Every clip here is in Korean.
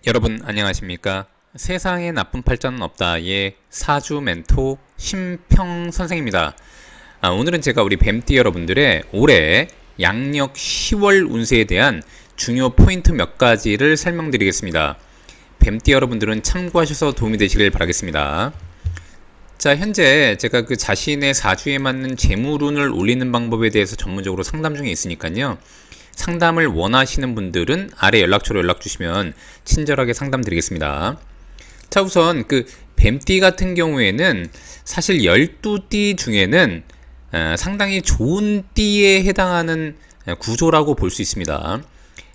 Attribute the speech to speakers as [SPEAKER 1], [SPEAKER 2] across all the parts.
[SPEAKER 1] 여러분 안녕하십니까? 세상에 나쁜 팔자는 없다의 사주 멘토 심평 선생입니다. 오늘은 제가 우리 뱀띠 여러분들의 올해 양력 10월 운세에 대한 중요 포인트 몇 가지를 설명드리겠습니다. 뱀띠 여러분들은 참고하셔서 도움이 되시길 바라겠습니다. 자, 현재 제가 그 자신의 사주에 맞는 재물운을 올리는 방법에 대해서 전문적으로 상담 중에 있으니까요. 상담을 원하시는 분들은 아래 연락처로 연락 주시면 친절하게 상담 드리겠습니다. 자, 우선 그 뱀띠 같은 경우에는 사실 12띠 중에는 상당히 좋은 띠에 해당하는 구조라고 볼 수 있습니다. 자,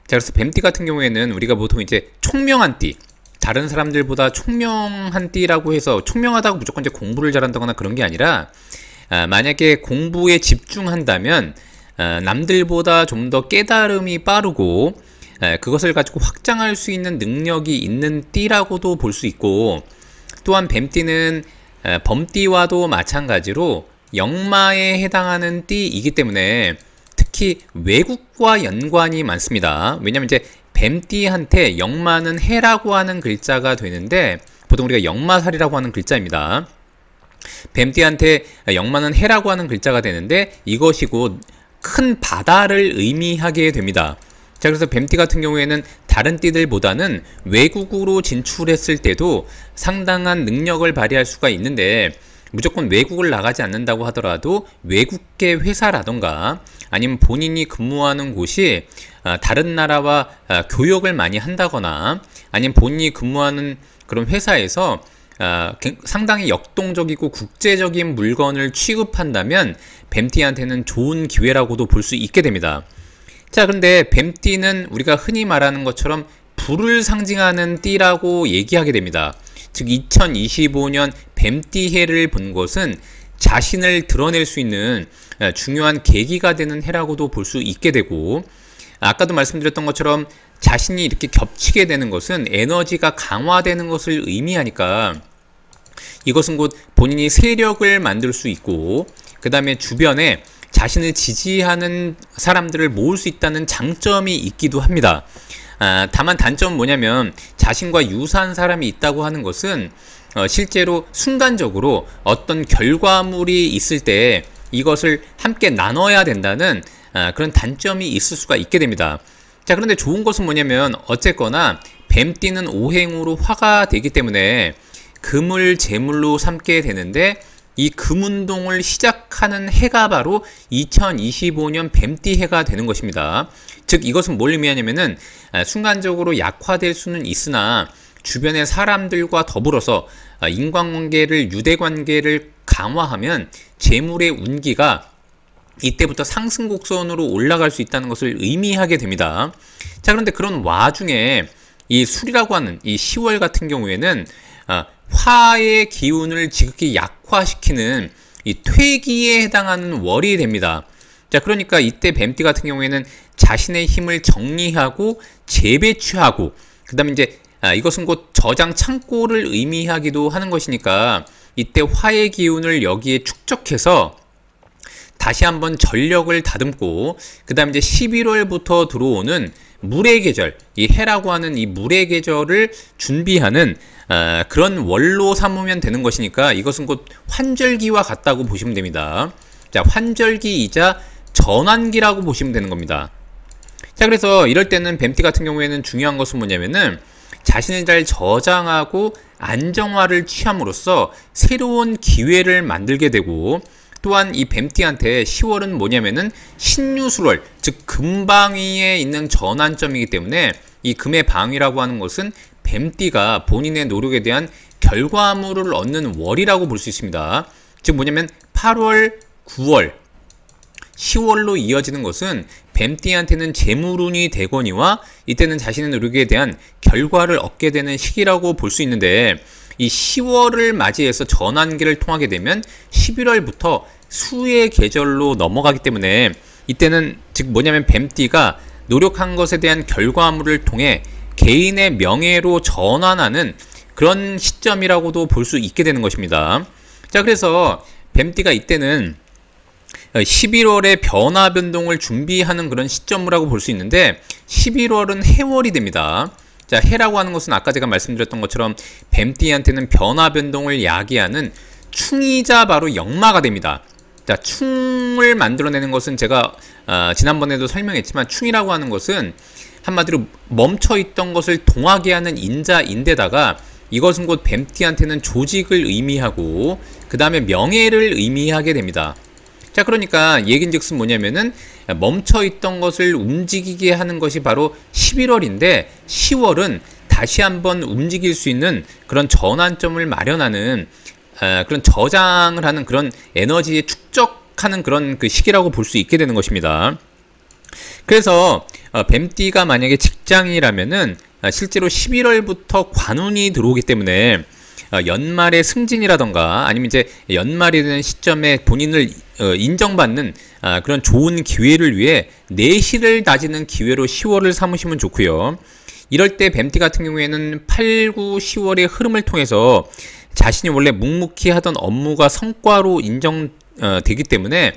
[SPEAKER 1] 그래서 뱀띠 같은 경우에는 우리가 보통 이제 총명한 띠, 다른 사람들보다 총명한 띠라고 해서 총명하다고 무조건 이제 공부를 잘한다거나 그런 게 아니라 만약에 공부에 집중한다면 남들보다 좀 더 깨달음이 빠르고 그것을 가지고 확장할 수 있는 능력이 있는 띠라고도 볼 수 있고, 또한 뱀띠는 범띠와도 마찬가지로 역마에 해당하는 띠이기 때문에 특히 외국과 연관이 많습니다. 왜냐하면 이제 뱀띠한테 역마는 해라고 하는 글자가 되는데 보통 우리가 역마살이라고 하는 글자입니다. 뱀띠한테 역마는 해라고 하는 글자가 되는데 이것이 곧 큰 바다를 의미하게 됩니다. 자, 그래서 뱀띠 같은 경우에는 다른 띠들보다는 외국으로 진출했을 때도 상당한 능력을 발휘할 수가 있는데, 무조건 외국을 나가지 않는다고 하더라도 외국계 회사라던가 아니면 본인이 근무하는 곳이 다른 나라와 교역을 많이 한다거나 아니면 본인이 근무하는 그런 회사에서 상당히 역동적이고 국제적인 물건을 취급한다면 뱀띠한테는 좋은 기회라고도 볼 수 있게 됩니다. 자, 그런데 뱀띠는 우리가 흔히 말하는 것처럼 불을 상징하는 띠라고 얘기하게 됩니다. 즉 2025년 뱀띠해를 본 것은 자신을 드러낼 수 있는 중요한 계기가 되는 해라고도 볼 수 있게 되고, 아까도 말씀드렸던 것처럼 자신이 이렇게 겹치게 되는 것은 에너지가 강화되는 것을 의미하니까 이것은 곧 본인이 세력을 만들 수 있고, 그 다음에 주변에 자신을 지지하는 사람들을 모을 수 있다는 장점이 있기도 합니다. 다만 단점은 뭐냐면 자신과 유사한 사람이 있다고 하는 것은 실제로 순간적으로 어떤 결과물이 있을 때 이것을 함께 나눠야 된다는 그런 단점이 있을 수가 있게 됩니다. 자, 그런데 좋은 것은 뭐냐면 어쨌거나 뱀띠는 오행으로 화가 되기 때문에 금을 제물로 삼게 되는데, 이 금운동을 시작하는 해가 바로 2025년 뱀띠 해가 되는 것입니다. 즉 이것은 뭘 의미하냐면은 순간적으로 약화될 수는 있으나 주변의 사람들과 더불어서 인간관계를, 유대관계를 강화하면 재물의 운기가 이때부터 상승 곡선으로 올라갈 수 있다는 것을 의미하게 됩니다. 자, 그런데 그런 와중에 이 술이라고 하는 이 10월 같은 경우에는 화의 기운을 지극히 약화시키는 이 퇴기에 해당하는 월이 됩니다. 자, 그러니까 이때 뱀띠 같은 경우에는 자신의 힘을 정리하고 재배치하고, 그 다음에 이제 이것은 곧 저장 창고를 의미하기도 하는 것이니까 이때 화의 기운을 여기에 축적해서 다시 한번 전력을 다듬고, 그 다음에 이제 11월부터 들어오는 물의 계절, 이 해라고 하는 이 물의 계절을 준비하는 그런 월로 삼으면 되는 것이니까 이것은 곧 환절기와 같다고 보시면 됩니다. 자, 환절기이자 전환기라고 보시면 되는 겁니다. 자, 그래서 이럴 때는 뱀띠 같은 경우에는 중요한 것은 뭐냐면은 자신을 잘 저장하고 안정화를 취함으로써 새로운 기회를 만들게 되고, 또한 이 뱀띠한테 10월은 뭐냐면은 신유술월, 즉 금방위에 있는 전환점이기 때문에 이 금의 방위라고 하는 것은 뱀띠가 본인의 노력에 대한 결과물을 얻는 월이라고 볼 수 있습니다. 즉 뭐냐면 8월, 9월, 10월로 이어지는 것은 뱀띠한테는 재물운이 되거니와 이때는 자신의 노력에 대한 결과를 얻게 되는 시기라고 볼 수 있는데, 이 10월을 맞이해서 전환기를 통하게 되면 11월부터 수의 계절로 넘어가기 때문에 이때는 즉 뭐냐면 뱀띠가 노력한 것에 대한 결과물을 통해 개인의 명예로 전환하는 그런 시점이라고도 볼 수 있게 되는 것입니다. 자, 그래서 뱀띠가 이때는 11월에 변화 변동을 준비하는 그런 시점이라고 볼 수 있는데, 11월은 해월이 됩니다. 자, 해라고 하는 것은 아까 제가 말씀드렸던 것처럼 뱀띠한테는 변화 변동을 야기하는 충이자 바로 역마가 됩니다. 자, 충을 만들어내는 것은 제가 지난번에도 설명했지만 충이라고 하는 것은 한마디로 멈춰있던 것을 동하게 하는 인자인데다가 이것은 곧 뱀띠한테는 조직을 의미하고 그 다음에 명예를 의미하게 됩니다. 자, 그러니까 얘긴즉슨 뭐냐면은 멈춰있던 것을 움직이게 하는 것이 바로 11월인데 10월은 다시 한번 움직일 수 있는 그런 전환점을 마련하는 그런 저장을 하는 그런 에너지에 축적하는 그런 그 시기라고 볼 수 있게 되는 것입니다. 그래서 뱀띠가 만약에 직장이라면은 실제로 11월부터 관운이 들어오기 때문에 연말의 승진이라던가 아니면 이제 연말이 되는 시점에 본인을 인정받는 그런 좋은 기회를 위해 내실을 다지는 기회로 10월을 삼으시면 좋고요. 이럴 때 뱀띠 같은 경우에는 8, 9, 10월의 흐름을 통해서 자신이 원래 묵묵히 하던 업무가 성과로 인정되기 때문에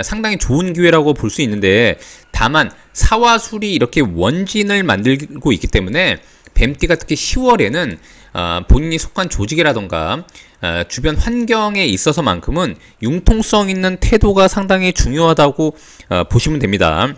[SPEAKER 1] 상당히 좋은 기회라고 볼 수 있는데, 다만 사화술이 이렇게 원진을 만들고 있기 때문에 뱀띠가 특히 10월에는 본인이 속한 조직이라던가 주변 환경에 있어서만큼은 융통성 있는 태도가 상당히 중요하다고 보시면 됩니다.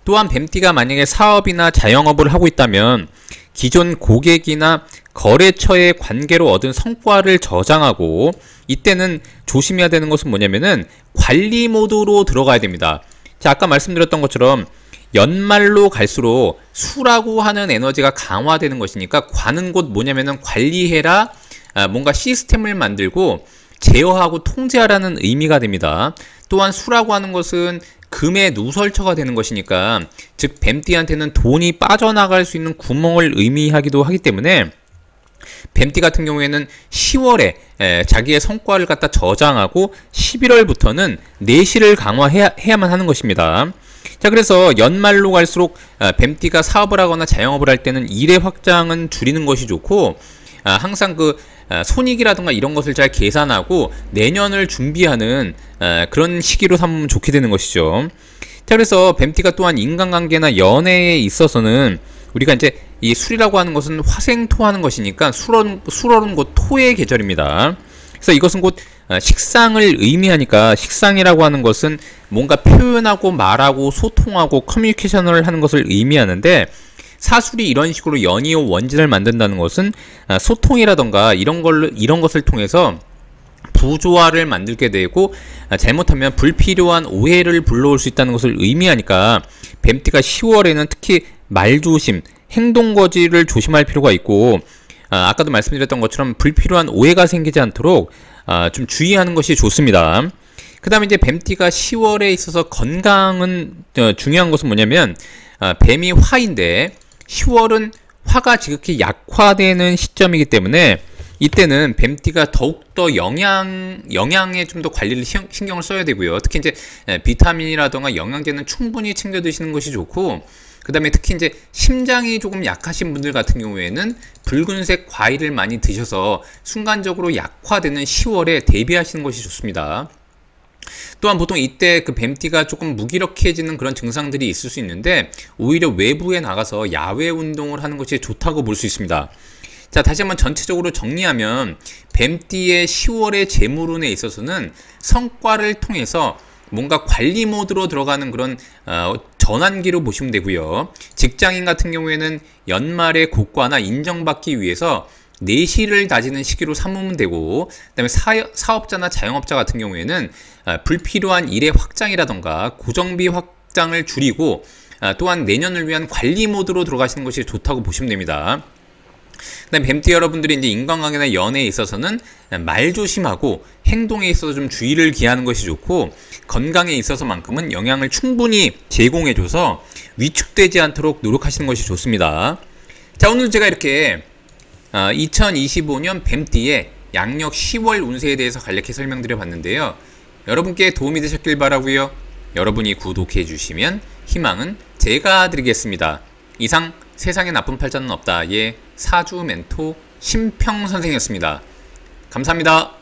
[SPEAKER 1] 또한 뱀띠가 만약에 사업이나 자영업을 하고 있다면 기존 고객이나 거래처의 관계로 얻은 성과를 저장하고, 이때는 조심해야 되는 것은 뭐냐면은 관리 모드로 들어가야 됩니다. 자, 아까 말씀드렸던 것처럼 연말로 갈수록 수라고 하는 에너지가 강화되는 것이니까 관은 곧 뭐냐면은 관리해라, 뭔가 시스템을 만들고 제어하고 통제하라는 의미가 됩니다. 또한 수라고 하는 것은 금의 누설처가 되는 것이니까, 즉 뱀띠한테는 돈이 빠져나갈 수 있는 구멍을 의미하기도 하기 때문에 뱀띠 같은 경우에는 10월에 자기의 성과를 갖다 저장하고 11월부터는 내실을 강화해야만 하는 것입니다. 자, 그래서 연말로 갈수록 뱀띠가 사업을 하거나 자영업을 할 때는 일의 확장은 줄이는 것이 좋고, 항상 그 손익이라든가 이런 것을 잘 계산하고 내년을 준비하는 그런 시기로 삼으면 좋게 되는 것이죠. 자, 그래서 뱀띠가 또한 인간관계나 연애에 있어서는 우리가 이제 이 술이라고 하는 것은 화생토하는 것이니까 술월은 곧 토의 계절입니다. 그래서 이것은 곧 식상을 의미하니까, 식상이라고 하는 것은 뭔가 표현하고 말하고 소통하고 커뮤니케이션을 하는 것을 의미하는데, 사술이 이런 식으로 연이어 원진을 만든다는 것은 소통이라던가 이런 것을 통해서 부조화를 만들게 되고, 잘못하면 불필요한 오해를 불러올 수 있다는 것을 의미하니까 뱀띠가 10월에는 특히 말조심, 행동거지를 조심할 필요가 있고, 아까도 말씀드렸던 것처럼 불필요한 오해가 생기지 않도록 좀 주의하는 것이 좋습니다. 그 다음에 이제 뱀띠가 10월에 있어서 건강은 중요한 것은 뭐냐면, 뱀이 화인데 10월은 화가 지극히 약화되는 시점이기 때문에 이때는 뱀띠가 더욱더 영양에 좀 더 관리를 신경을 써야 되고요. 특히 이제 비타민이라던가 영양제는 충분히 챙겨 드시는 것이 좋고, 그 다음에 특히 이제 심장이 조금 약하신 분들 같은 경우에는 붉은색 과일을 많이 드셔서 순간적으로 약화되는 10월에 대비하시는 것이 좋습니다. 또한 보통 이때 그 뱀띠가 조금 무기력해지는 그런 증상들이 있을 수 있는데, 오히려 외부에 나가서 야외 운동을 하는 것이 좋다고 볼 수 있습니다. 자, 다시 한번 전체적으로 정리하면 뱀띠의 10월의 재물운에 있어서는 성과를 통해서 뭔가 관리 모드로 들어가는 그런 전환기로 보시면 되고요. 직장인 같은 경우에는 연말에 고과나 인정받기 위해서 내실을 다지는 시기로 삼으면 되고, 그 다음에 사업자나 자영업자 같은 경우에는 불필요한 일의 확장이라던가 고정비 확장을 줄이고, 또한 내년을 위한 관리 모드로 들어가시는 것이 좋다고 보시면 됩니다. 그 다음에 뱀띠 여러분들이 이제 인간관계나 연애에 있어서는 말 조심하고 행동에 있어서 좀 주의를 기하는 것이 좋고, 건강에 있어서만큼은 영양을 충분히 제공해줘서 위축되지 않도록 노력하시는 것이 좋습니다. 자, 오늘 제가 이렇게 2025년 뱀띠의 양력 10월 운세에 대해서 간략히 설명드려 봤는데요. 여러분께 도움이 되셨길 바라고요. 여러분이 구독해 주시면 희망은 제가 드리겠습니다. 이상 세상에 나쁜 팔자는 없다의 사주 멘토 심평 선생이었습니다. 감사합니다.